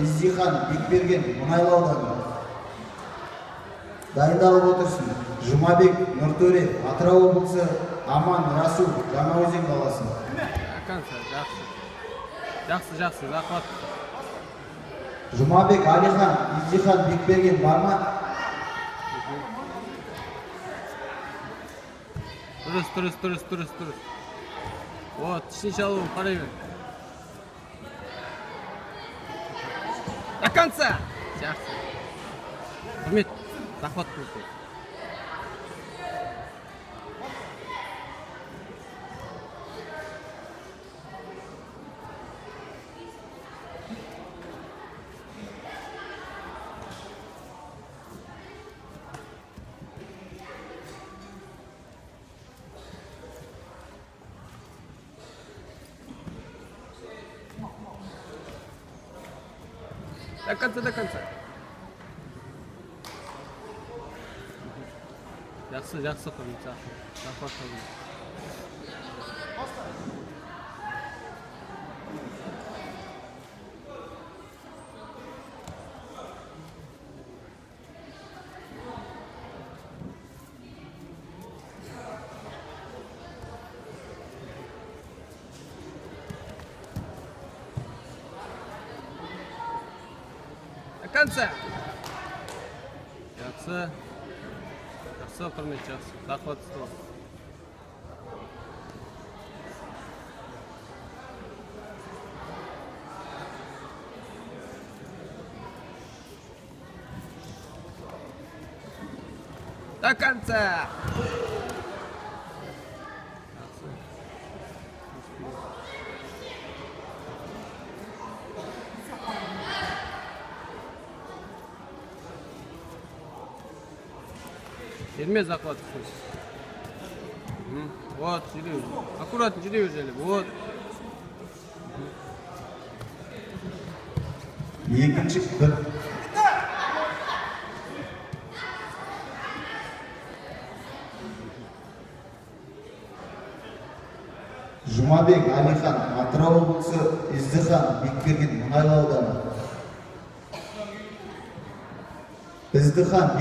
Издихан Бекберген Мұнайлы ауданы. Дайындалып отырсын. Жұмабек Нұртөре Атырау облысы, Аман Расул Жаңаөзен қаласы. Жақсы, захват. Жұмабек Алихан Издихан Бекберген бар ма? Дұрыс. Вот, тишінші алу, қарай бер. До конца! Жақсы. Құрмет, захват көрсет. До конца. Жақсы құрмет, захват құрмет. До конца. Жақсы, құрмет, жақсы. Захват ұстау. До конца. Ерме захват. Вот, жүре. Аккуратно жүре бер. Вот. Екінші бір. Жұмабек Алихан Атырау облысы, Издихан Бекберген Мұнайлы ауданы. Издихан